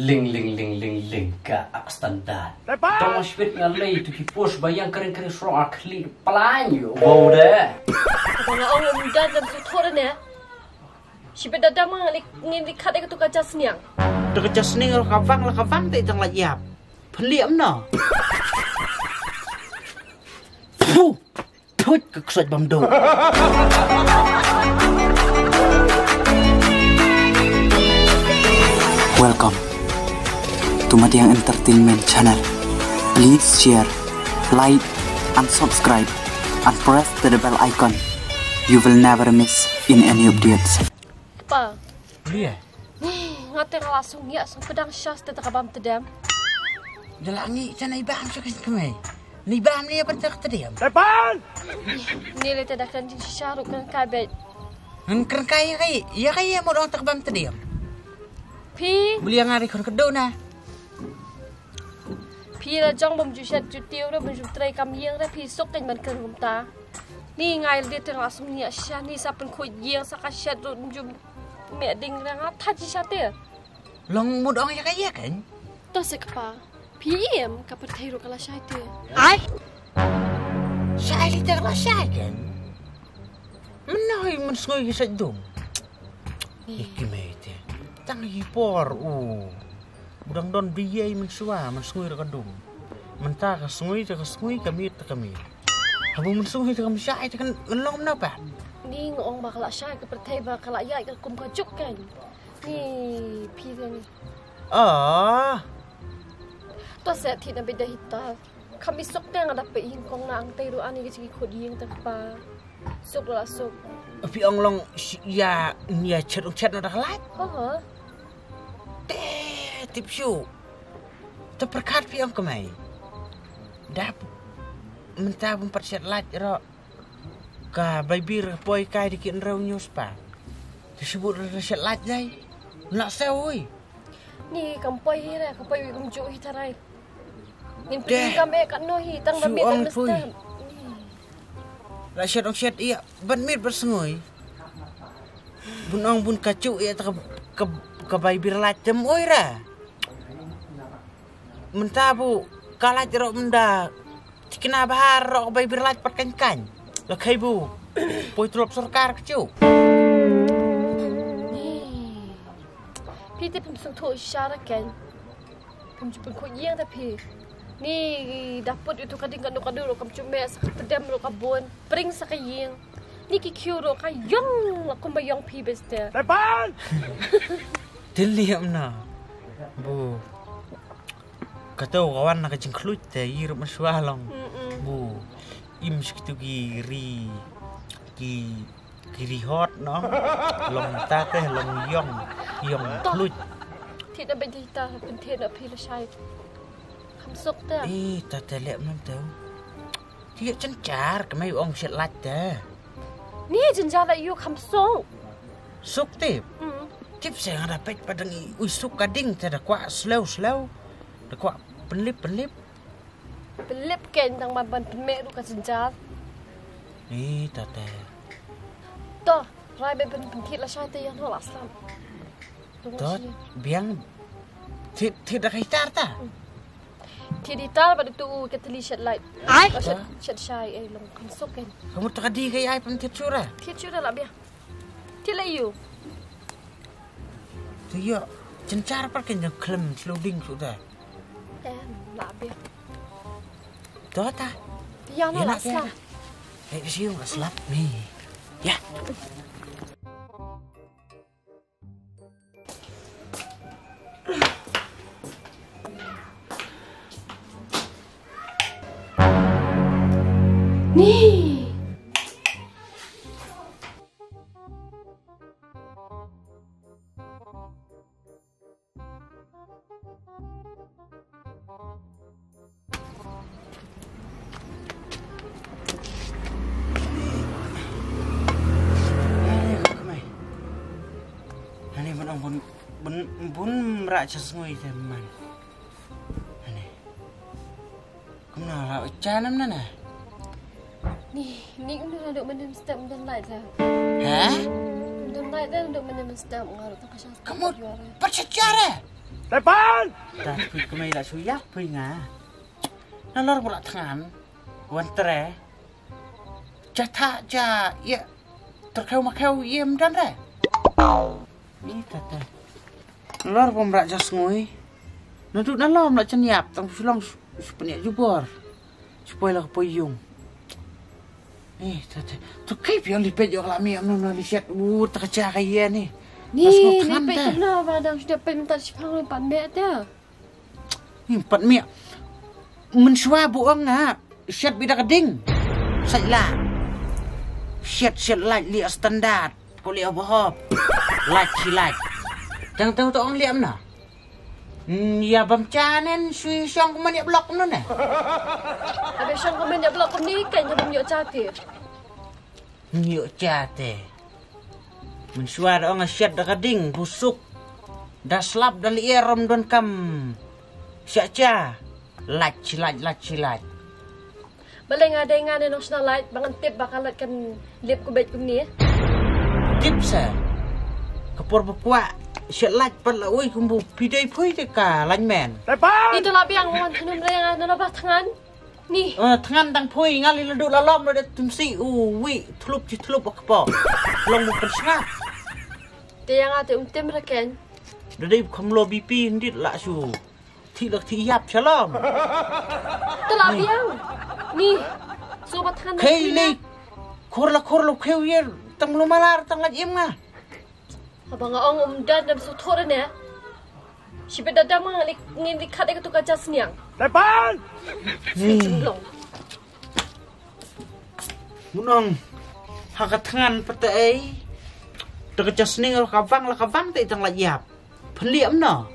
ling ka standar. Tong spirit ngalay tu ki pos bayang kering so akli pelanyo bode. Kalau orang muda dan tutor ni, siapa dah mang ni dikat itu kerja seniang. Kerja seniang lah kawang tak tang lajap. Peliam no. Fuh, tut keksat bamdo. Welcome to Madiang Entertainment Channel. Please share, like, and subscribe, and press the bell icon. You will never miss in any updates. Apa? Iya. Ngatir langsung ya, sang pedang syas tetap kabam tedam. Jalangi sana ibam sekas kemai. Ni ibam ni apa tak terdiam? Ni le tidak kan syaruk kan kabet. Keren kaya kai, ya kaya mau orang tak kabam terdiam. Pi, Beli yang hari kon kedona. Pi la jong bom juset jutiu dah bom jutrai kam yang dah pi sok kan man kerum ta. Ni ngai dia teng langsung ni asya ni sapen khoi yang sakasyat ru jum me ding rang ta ji syate. Long mau orang ya kaya kan? To sekpa. Pi em ka perthai ru kala syate. Ai. Saya tak rasa kan? Menai mensoi kisah dong. Ikimete. Tang hipor udang don biaya mensua mensui rakadung mentah kesui kami habu mensui kami syai kan ngelong napa Ni ngong bakal syai ke perthai bakal ayat ke kum kajuk kan. Ni pi ni. To set thi na beda hita. Kami sok teng ada pe hin kong na ang tay ru ani ke khodi yang terpa. Sok la sok. Api onglong ya chat na dalat. Tipsu terperkat piang kemai dap mentah mempersiat lat ro ka baibir poi kai dikin rau news pa disebut persiat lat dai nak sewoi Ni kampoi hira kampoi kumju hitarai nin pergi kami kat no hi tang babe tak lestem la syat iya ban mit bersengoi bunong bun kacu iya ke baibir lat tem oira mentabu kalah jerok menda kena bahar rok bayi berlat patkan lakai bu poi tulop sorkar kecil pi te pum sung tho syara kan pum jupun ko yang tapi ni dapat itu kading kan kadu kam cume sak tedam ro kabon pring sak ying ni ki kyuro ka yong ko bayong pi beste depan diliam na bu kata kawan nak jengklut teh irup maswalong bu im sekitu kiri hot no long ta teh long yong klut tidak bedita penting nak pilih syai kam sok teh tak lek nam tau dia cencar kemai ong set lat teh ni jenjar la you kam sok tip tip saya dapat padang usuk kading teh dak kuat slow dak kuat pelip kan tang ban pemek ru ka jenjar tate to rai be pentit la syai teh yang hol aslam tot biang tidak hitar ta Tidital pada tu keteli shed light. Shed syai long kam sok kan. Kamu tadi kai ai pentit surah. Tit sudah lah biar. Tila you. Dia cencar pakai yang klem slowing sudah. Lah biar. Tota. Yang nak aslam. Siung aslap nih. Ya. Ni. Bun merak sesungguh teman. Ini. Kamu nak canam nana? Ni udah ada mendem step mendem light dah. Hah? Mendem light dah untuk mendem step ngarut tak kasih. Kamu bersejarah? Depan! Tapi kemai lah suyak pinga. Nalor pula tangan. Wantere. Jatah ja ya terkau-makau iem dan re. Ini tata. Nalor pemrak jas ngui. Naduk nalor nak cenyap tang sulang supaya jubor. Supaya lah poyung. Tata. Tu kaip yang lipet jo lami am non lisiat terkecah kaya ni. Ni lipet kena pada sudah minta sepang 8 mek dia. Ni 4 mek. Mensua buang ngah. Siat bida keding. Saila. Siat laj li standar. Ko li abahop. Laj silaj. Tang tahu tu orang liam na. Ya bamcanen sui syang kuman ya blok nun eh. Habis syang kuman ya blok ni kan jadi nyok cate. Nyok cate. Mensua orang siat dah keding busuk. Dah slap dali eram don kam. Siat cha. Laj silaj. Baleng ada yang ada national light, bangan tip bakalat kan lip ku bet ni. Tips eh. Kapur berkuat. Siat laj pala oi kumbu pidai pui deka lineman. Itu lah biang wan tanum yang ada nabah tangan. Ni. Tangan tang pui ngali leduk lalom dah tumsi wi tulup akpo. Long bukan sengah. Dia yang ada tim reken. Dari kamlo BP ndit lah su. Tidak tiap shalom. Telah biang. Ni. Sobat tangan. Kei ni. Korla keu yer tang lumalar tang laj im ngah. Abang ang dan dalam sutor ni. Si bedada mang ngin dikat ke tu kaca seniang. Depan. Sebelum. Munong. Hakat tangan petai. Dekat seniang lakavang tak tang laj yap. Peliam na.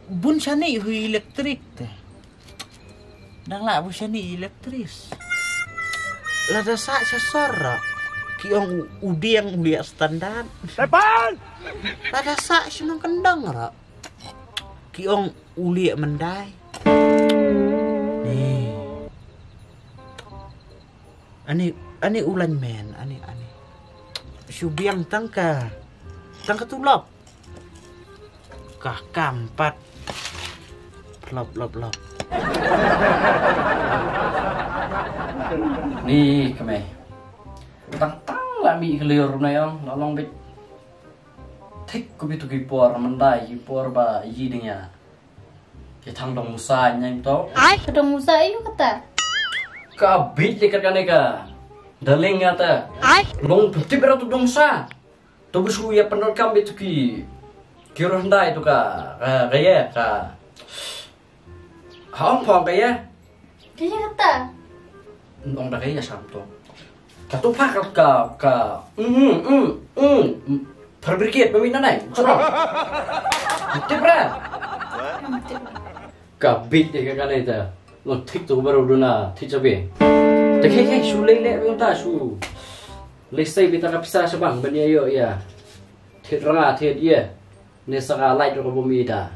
Bun sani hui elektrik teh. Dang lah bun sani elektris. Lada sak sesor. Kiong udiang ulia standar. Depan. Lada sak senang kendang ra. Kiong ulia mendai. Nih. Ani ulan men, ani. Subiang tangka tulap. Kah kampat. Lop. Ni kemai. Tang lah mi kelir na yang lalong bit. Tik ko bitu kipor mandai kipor ba yidinya. Kitang dong musa nyai to. Ai, dong musa iyo kata. Ka bit dekat kaneka. Daling ngata. Ai, Long putih beratu dong sa. To bersu ya penol kam bitu ki. Kiro handai tu ka. Kaya ka. Hong pong kaya. kaya kata. Ông đã thấy là sao tôi cả tôi phát cả fabriket với mình nó này cho nó tiếp ra cả bit thì cái này là nó thích tôi bắt đầu là thích cho về thì cái su lấy lẹ với chúng ta su lấy xây bị ta gặp sa sẽ bằng bên này rồi à thiệt ra thiệt ye nên sao lại cho bom mì ta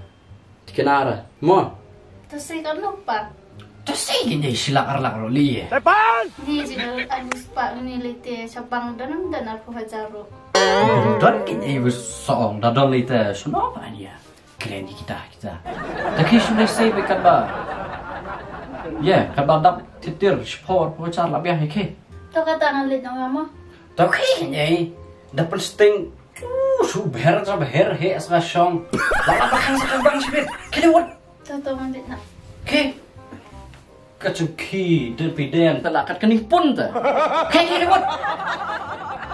thì cái nào rồi mon Tu say kan lupa. tôi xây cái này silak roli Ni jina anus pa ni lite sa bang danam dan aku hajaro. Dan kita ibu seorang dadon lite suno apa ni ya? Keren di kita. Tapi sudah saya bekat ba. Ya, kalau dap titir sport bocor lebih heke. Tu kata ngalit ng mama. Tapi ni dapat sting subher he asgasong. Lapa kan sa bang sipit. Kelewat. Tu ngalit na. Ke. Kacungki derpiden telakat kening pun ta. Kelewat.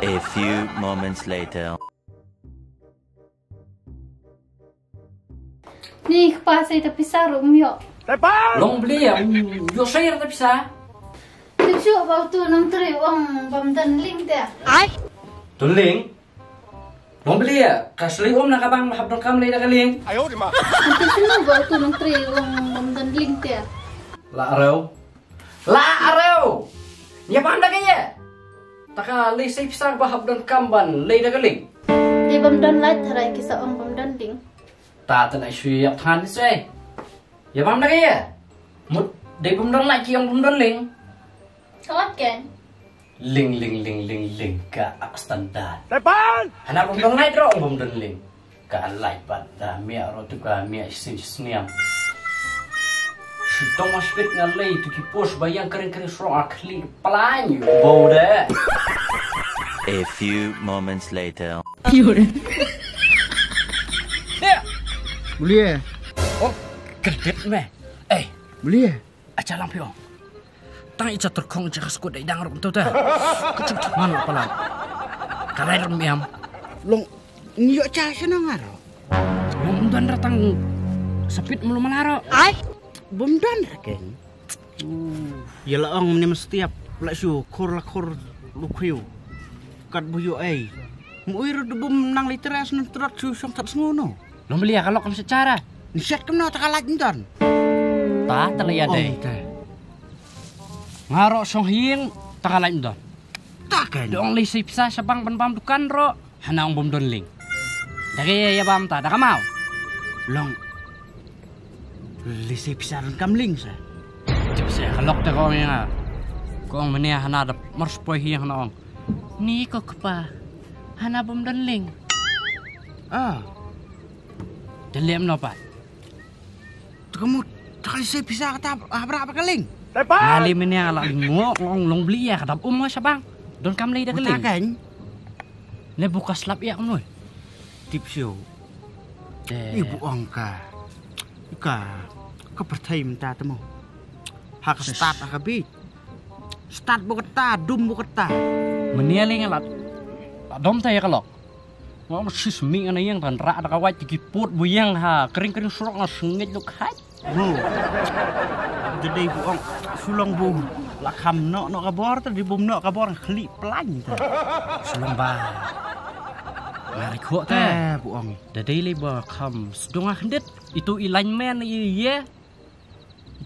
A few moments later. Ni kepasay tapi sarum yo. Long beli ya, yo saya tapi sa. Tisu bau tu nang tri wang bamdan ling dia. Ai. Tuling. Long beli ya, kasli om nak abang habdong kam lay nakaling. Tisu bau tu nang tri wang bamdan ling dia. La areu. Nya panda kaya. Taka lay say pisang bahab dan kamban lay nakaling. Di bamdan light haray kisa wang bamdan ling. Ta na sui ap than say. Ya panda kaya. Mut day bamdan lay kiyang bamdan ling. Kalat ken. ling ka standar. Tepan. Anak bom naik ro bom ling. Ka lai pada mia ro tu ka mia siniam. Sudah masuk ngalai tu kipos bayang kering serong akli pelanyu bau dah. A few moments later. Boleh? Oh, kedip meh. Boleh? Acha lampion. Tang icha terkong jaka skut dai dang rom tu dah. Kecuk mana pelan. Kalai rom miam. Long nyok cha senang aro. Long dan datang sepit mulu malaro. Bom dan raken. Ya laong ni setiap lak su kor lu kriu. Kat buyo ai. Muir de bom nang literas nan trot su song tat ngono. Long beli kalau kamu secara. Niset kemna tak kalah jinton. Ta terlihat deh. Ngaro song hieng tak lain don. Takkan. Dong li si pisah sabang ban dukan ro. Hanang bom don ling. Dari ya bam ta dak mau. Long lisi pisaran kamling sa. Cip saya kalok ta ko nga. Ko ang mania hana da marspoi hieng naong. Ni ko pa. Hana bom don ling. Dalem no pat. Kamu tak lisi pisah kata berapa kaling? Ngali mania ala ngok long beli ya kadap mo sabang. Don kam lay da galing. Takkan. Le bukas lap ya kamu. Tipsyo. Ibu angka. Ka pertai minta temu. Hak start akabi. Start buketa, dum buketa. Menialing alat. Dom tay kalok. Wong sis ming ana yang tan ra da kawai tikiput buyang ha kering surok na sengit luk hai. Jadi ibu ang sulong bu lakam no kabor tadi bum no kabor khli plan ta. Sulong ba. Mari kok ta. Bu ang. Dadi le ba kham sedong hendet itu ilain men ye.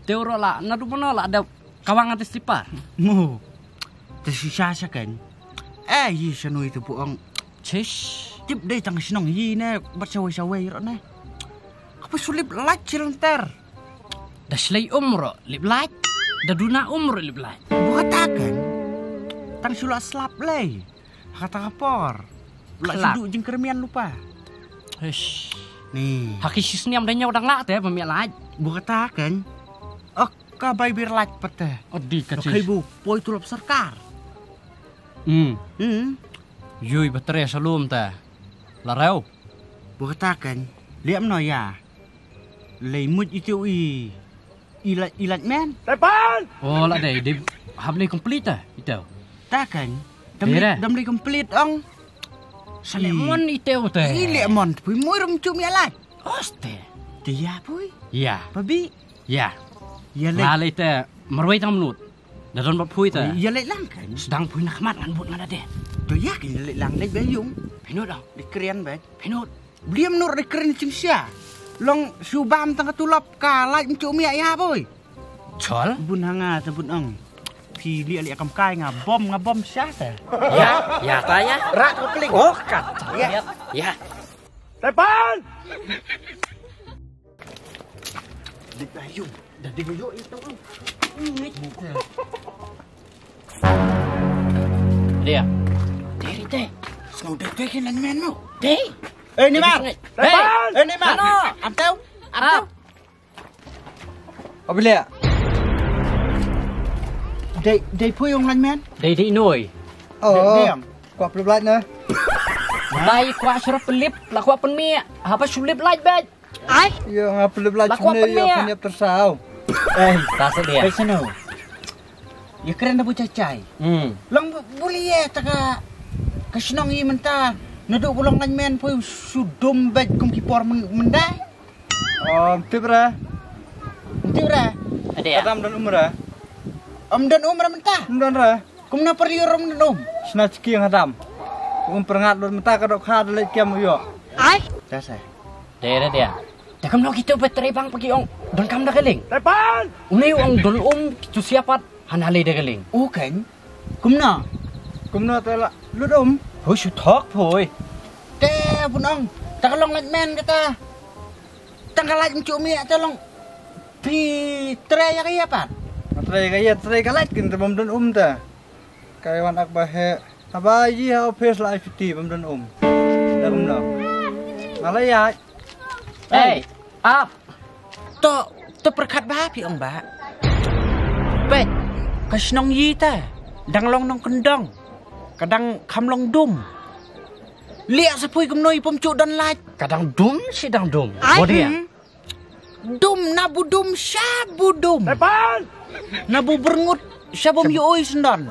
Teuro la na du mana la ada kawangan testipar. Mu. Tersisa kan. Yi sanu itu bu ang. Cish. Tip dai tang sinong yi na bersawai-sawai ro na. Apa sulip lacil ntar. Da slay umro lip laj. Da duna umro lip laj. Buat akan. Tang sulak slap lay. Kata kapor. Lak siduk jeng keremian lupa. Hish. Nih. Hakisis ni am dan nyau dang lak teh pemiak laj. Buat akan. Ka bay bir laj pete. Odi kacis. Kai bu poi tulap sarkar. Yui batre salum ta. Larau. Buat akan. Liam no ya. Leimut itu ilat men. Tepan. Oh la dai de habli complete ta itu. Takkan. Dam Dam complete ong. Salemon itu teh. Lemon pui murum cum ya laj. Oste. Dia pui. Ya. Babi. Ya. Ya le. Lale te marwai tam nut. Daron bap pui ta. Ya le lang kan. Sedang pui nak mat ngan but ngada de. Tu ya kan le lang le bayung. Pinut dong. Dikerian bet. Pinut. Beliam nur dikerian cing sia. Long subam tengah tulap kalai mencumi ya boy. Chol. Bun hanga sebut ong. Pi li akam kai ngabom sia ta. Ya ta ya. Rak ko peling. Oh kat. Ya. Ya. Tepan. Dik bayung. Dah digoyo itu. Dia. Diri teh. Sau dah tekin lan men mo. Dei. Ni mar. Tepan. Ni mar. Ano? Antau. Apa dia? Dei pui ong lan men. Dei di noi. Diam. Kuat belum lagi nah. Dai kwa surap pelip, la kwa penmia. Apa sulip laj bet? Ai. Ya ngapa belum lagi Lah, kuat ni pemia. ya punya tersau. Rasa dia. Baik sana. Ya keren dah cacai. Long boleh ya taka kasinong i menta. Naduk pulang lan men pui sudum bet kum kipor mendai. Tibra. Nanti ora. Ada ya. Adam dan Umrah. Dan umrah mentah. Dan ra. Kum na perli rom dan Snat ski yang Adam. Peringat dan mentah kadok had lek kiam yo. Ai. Dasar. Dia. Dah kam lo kita betre bang pagi ong. Don kam dah keling. Depan. Uni ong dol tu siapat hanale dah keling. Oh kan. Kum na. Kumno tela ludum. Hoi su thok phoi. Te punong. Takalong lan men kata. Tanggalat mencumi tolong. Pi tre ya kaya pat. Tray kalat kin bom dan ta. Kaiwan akbahe. Abayi hau pes la ifiti bamdan Darum no. Malaya. Up. To perkat ba pi ong ba. Bet. Kasnong yi ta. Dang long nong kendong. Kadang kam long dum. Lihat sepui gemnoi pemcuk dan laj. Kadang dum sidang dum. Bodia. Dum nabu dum syabu dum. Nabu berngut syabum yoi sendan.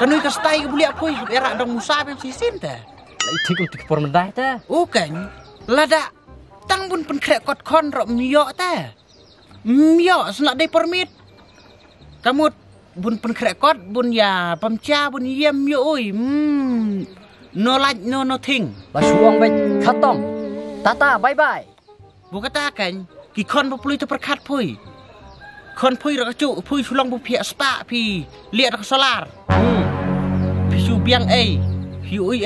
Kanui kastai ke buliak pui erak dong musabim sisin ta. Tikul tik por mendah ta. Kan. Lada tang bun penkrek kot kon rok miyok ta. Miyok selak dai permit. Kamu bun penkrek kot bun ya pemca bun yem yoi. No like no nothing. Ba suang baik khatam. Tata bye bye. Bu kata kan ki kon bu pului tu perkat pui. Kon pui rak cu pui sulong bu pia spa pi liat rak solar. Pi su biang pi ui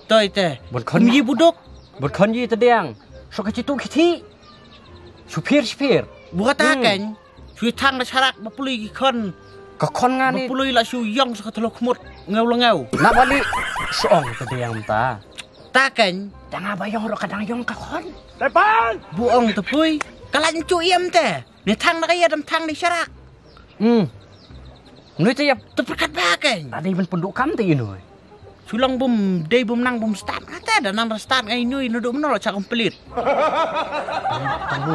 toi te. Bun kon yi buduk. Bun kon yi tediang. So ka citu kiti. Supir. Bu kata kan su thang la charak bu pului ki kon. Ka kon ngani. Bu pului la su yong sa telo khmut ngau. Nak balik soong tediang ta. Ta kan Dang abayong ro kadang yong ka kon. buong tu pui kalan cu iam te ni thang na kaya dam thang ni syarak Nui te yap tu perkat bakan ada iban penduk kam te inoi. sulang bum day bum nang bum start ate da nang start ngai nyui no dum no cak komplit Tahu.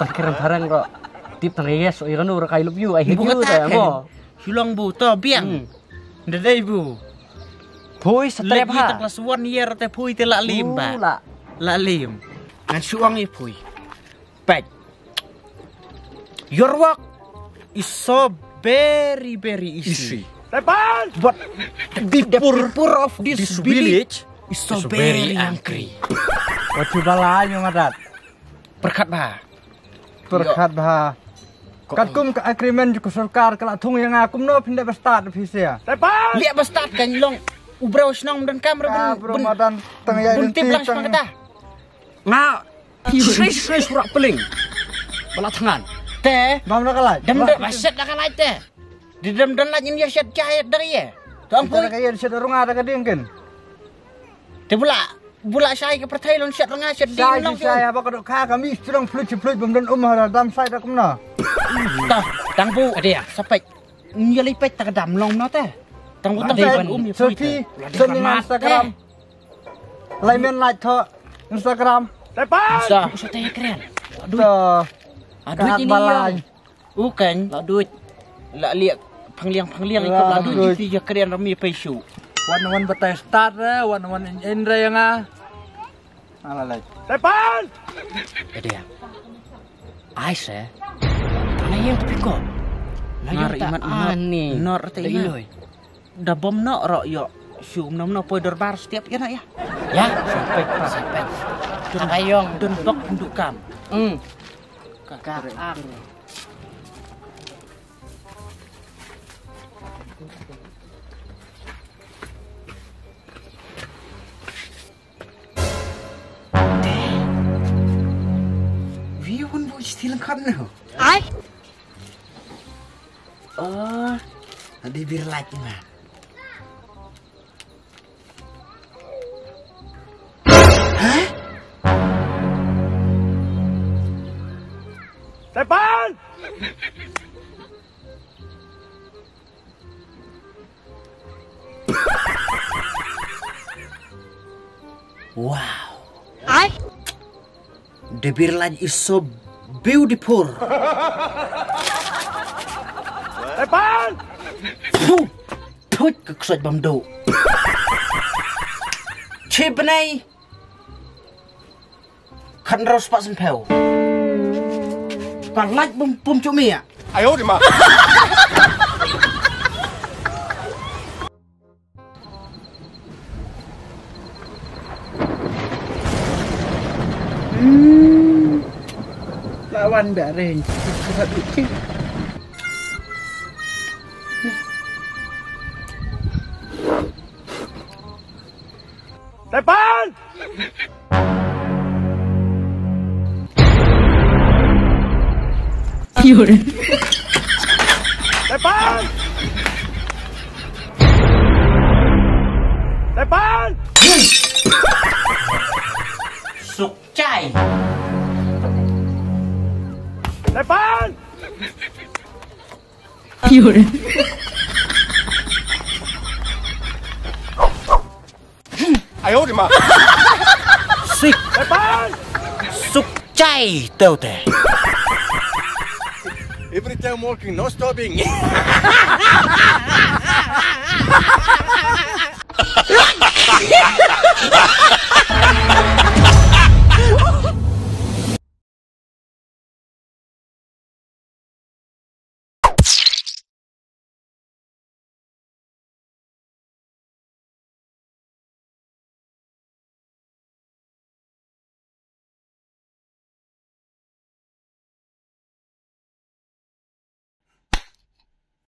Tangkiran barang ro. Tip tang yes o iranu ro kai love you I hate you ta mo. sulang bu to biang da day bu Pui setrep lagi ha. tak kelas 1 year te pui te la lim ba La. la lim ngan suang i pui pet your work is so very easy. But the poor of this village is so very angry. Wacu balayo ngadat. Perkat ba? Perkat bah. Katkum ke agreement juga sarkar kala thung yang akum no pindah bestart ofisia. Lihat bestart kan long ubrau senang dan kamera Ramadan tang ya bunti belang sepakata. Nga. Sri surak peling. Bala tangan. Teh, Bam nak kalai. dam baset dah kan teh. Di dam dan lagi dia set cahaya dari ya. Tuang pun. Kita kaya set runga ada kadingkin. Teh bula saya ke pertai lon set renga set di Saya long. saya apa kadok kha kami strong fluid bam dan dam sai dak kumna. Tah, tang bu. Ada ya? Sampai nyelipet tak dam long no teh. Tang bu tang ya Selfie Instagram. Laimen like tho Instagram. Bisa. Usah teh keren. So, Duit ini balai. Bukan. Lah duit. Lah lihat pangliang ikut Lah, ladu duit. jadi keren rami paisu. Wan betai start wan indra yang ala like. Ada ya. Ais eh. Tanah yang tapi kok. Nar iman ani. nor te inoi. Da bom no ro yo. Sium nom no poi dorbar setiap ya nak ya. Ya, sampai. Ayong Dan bok penduk kam. Kakak. Viun bu stilang kan no. Ai. Oh, ada bir lagi mah. Wow. Ai. The beer line is so beautiful. Put keksot bam do. Chip này. Khăn rau spa sân phèo. Còn lách bum chỗ mì à? Lawan bẻ rền. Thật bị chứ. cai. Depan! Ayo di mana? Sik Depan! suk cai tau teh. Every time walking, no stopping.